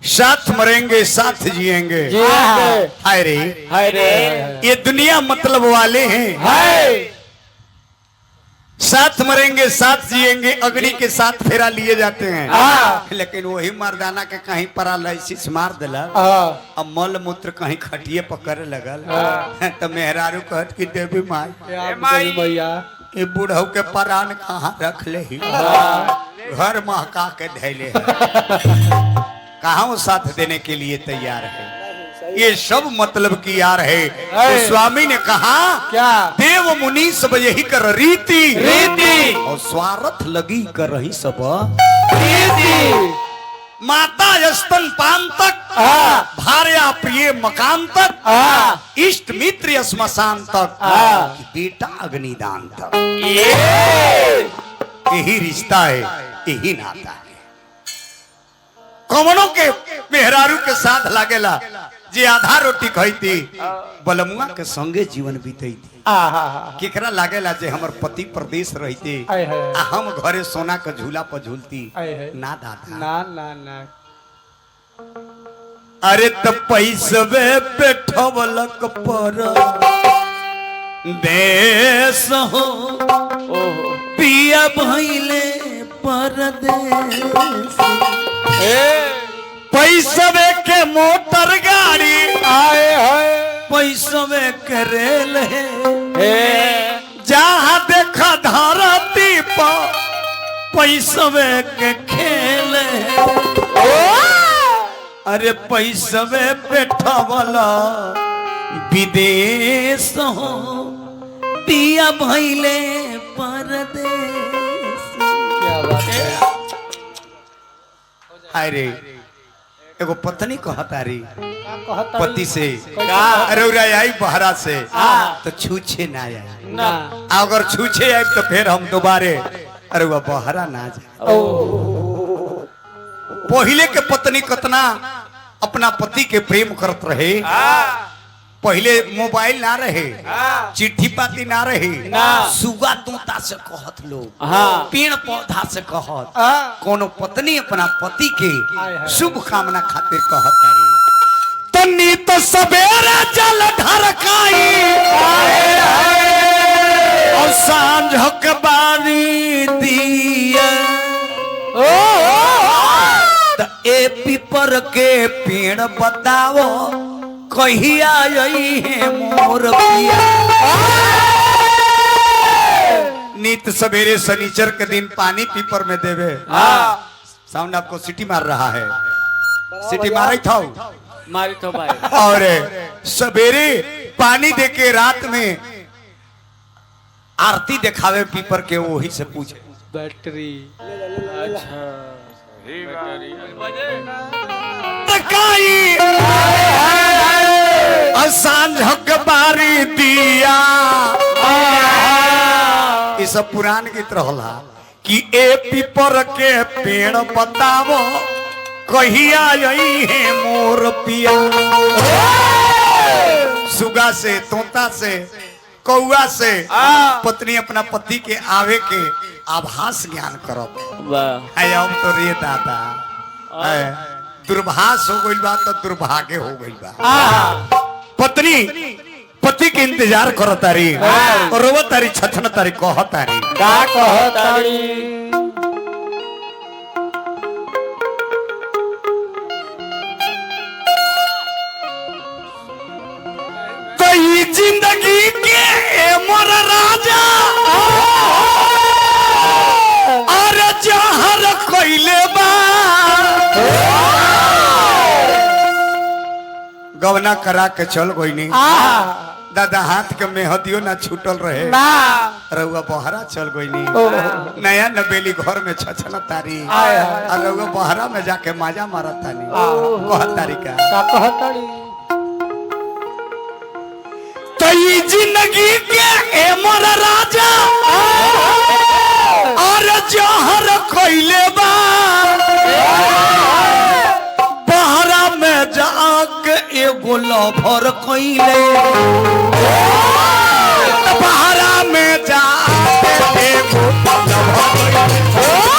साथ मरेंगे साथ जिएंगे। हाय रे हाय रे ये दुनिया मतलब वाले हैं। हाय साथ मरेंगे साथ जिएंगे अग्नि के साथ फेरा लिए जाते हैं। लेकिन वही मर्दाना के कहीं पैरालिसिस मार दिला अब मल मूत्र कहीं खटिए पकड़े लगल तो मेहरारू कहत कि देवी माई भैया ये बूढ़ऊ के परान कहाँ रख ले ही घर महका के धैले है कहाँ वो साथ देने के लिए तैयार है। ये सब मतलब की यार है। तो स्वामी ने कहा क्या देव मुनि सब यही कर रीति रीति और स्वार्थ लगी कर रही सब रीति माता स्तन पान तक भार्या प्रिय मकान तक इष्ट मित्र स्मशान तक बेटा अग्निदान तक यही रिश्ता है यही नाता है। कवनों के मेहरारू के साथ लागेला जे आधा रोटी खाई थी बलमुआ के संगे जीवन बीते थी। केकरा लागेला जे हमर पति प्रदेश रहते हम घरे सोना के झूला पर झूलती ना दादा ना ना ना। अरे त पैसवे पे ठवलक पर देश हो पिया भइले परदेश पैसवे के मोटर गाड़ी आए हाय पैसवे के रेल है जहाँ देखा धरती पर पैसवे के खेल है। अरे पैसवे बैठा वाला विदेश हो पिया भइले परदेश। क्या बात है। अरे एगो पत्नी कहतारी कहता पति से क्या? अरे आई बहरा से तो छूछे ना आए ना अगर छूछे आए तो फिर हम दोबारे अरे वह बहरा ना जाए। पहले के पत्नी कतना अपना पति के प्रेम करत रहे। पहले मोबाइल ना रहे चिट्ठी पाती ना रहे सुगा तोता से कहत लोग पेड़ पौधा से कहत कोनो पत्नी अपना पति के शुभ कामना खातिर कहत रहे तन्नी तो सवेरे जल ढरकाई और सांझ के बारी दिया ए पीपर के पेड़ बताओ कहिया आई है मोर पिया। नित सवेरे शनिचर के दिन पानी पीपर में देवे। साउंड आपको सिटी मार रहा है सिटी मारे था मारी तो भाई और सवेरे पानी देके रात में आरती दिखावे पीपर के वही से पूछे बैटरी अच्छा सांझक बारी दिया ये सब पुराण गीत रहला कि ए पीपर के पेड़ बतावो कहिया आई है मोर पिया। सुगा से तोता से कौआ से पत्नी अपना पति के आवे के आभास ज्ञान करब हम तो रे दादा दुर्भाष हो गई बा तो दुर्भाग्य हो गई बा। पत्नी पति के इंतजार करो तारी और रो तारी छछन तारी कह तारी का कहतारी तो ये जिंदगी के मोर राजा अरे जहर कइले बा गवना करा के चल गई नहीं दादा हाथ के मेहदियो ना छूटल रहे रउआ बहरा चल गई नहीं नया नबेली घर में छछना तारी और रउआ बहरा में जाके मजा मारा तानी कह तारी का कहतारी तई जिंदगी के ए मोर राजा और जहर कइले बा बहरा में जाके एगो लभर कइले बहरा में जाके एगो लभर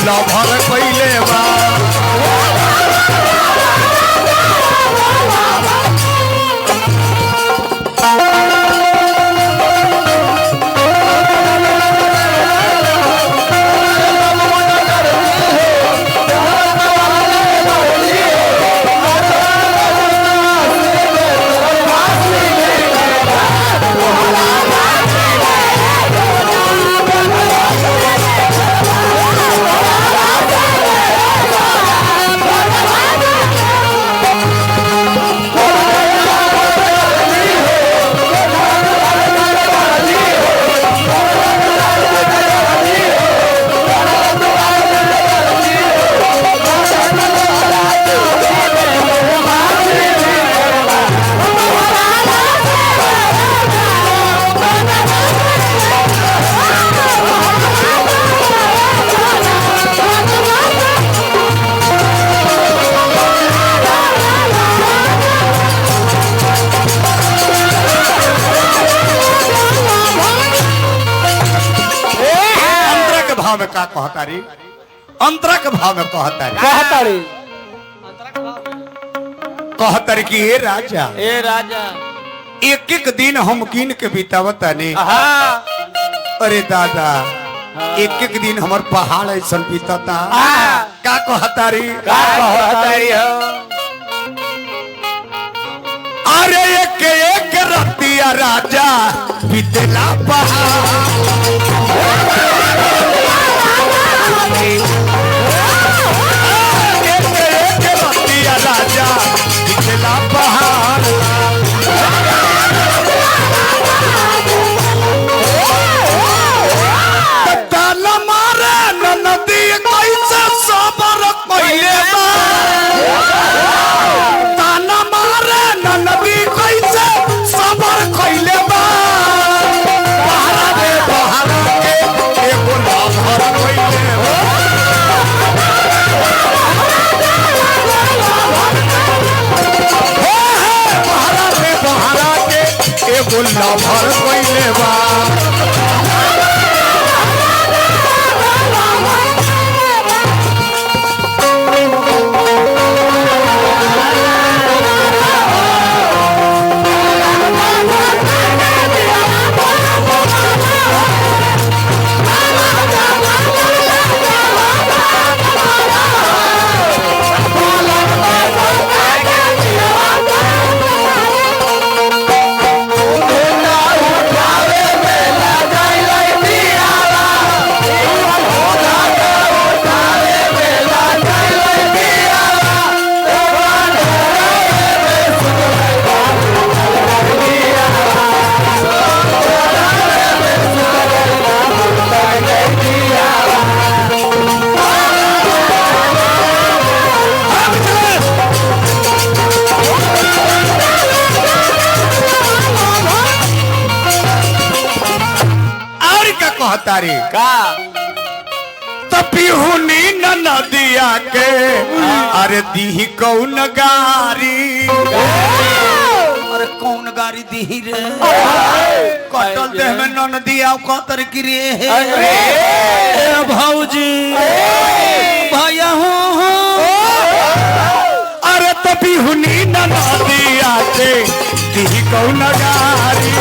लभर कइले बा भाव में का कहतारी अंतरा के भाव में कहतारी कहतारी कि ए राजा एक एक दिन हम कीन के बितावता ने अरे दादा एक एक दिन हमार पहाड़ ऐसा बीतता का कहतारी अरे एक एक रतिया राजा बीतेला पहाड़ राजा दिखला पहाड़ ताला मारे नदी कैसे सबर कइले बा ताला मारे नदी कैसे सबर कइले बा पहाड़ा के एगो लभर कइले बा लभर कइले बा कहतारी का तपिहुनी नदिया के अरे दी कौन गारी अरे कौन गारी दी रे कटल देह में नदिया कतर की रे भौजी भैया हो अरे तपिहुनी नदिया के दी कौन गारी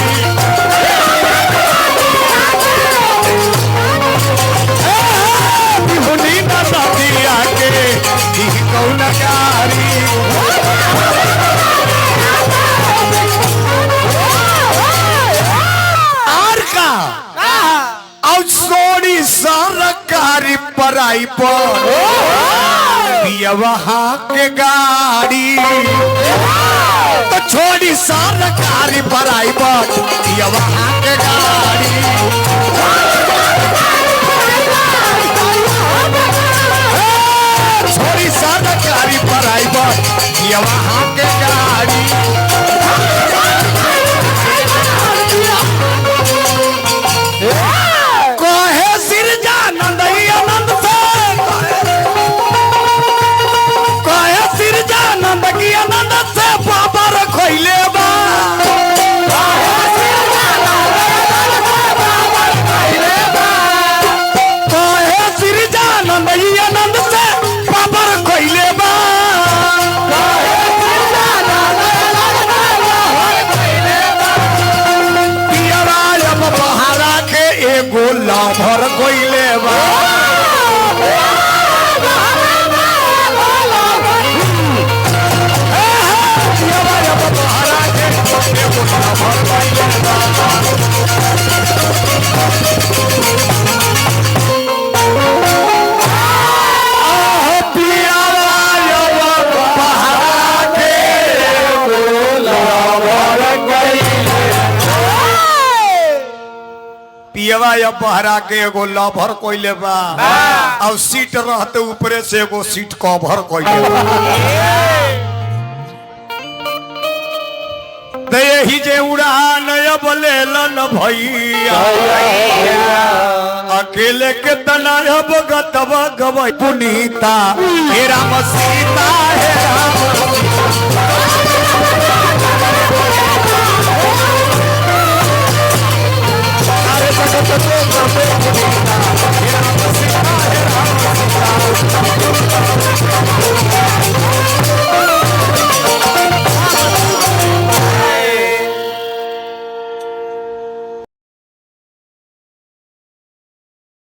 सरकारी पराई पर वहाँ के गाड़ी तो छोड़ी सरकारी पराई पर वहाँ के गाड़ी छोड़ी सरकारी पराई पर वहाँ के गाड़ी लभर कोइले बा पियवा अब बहरा के एगो लभर कोइले बा पियवा या बहरा के एगो लभर कोइले बा और सीट रहते ऊपरे से एगो सीट कवर कोइले बा दे ही जे उड़ान अब लेलन भैया अकेले के तना अब गतवा गवै पुनीता हे राम सीता हे राम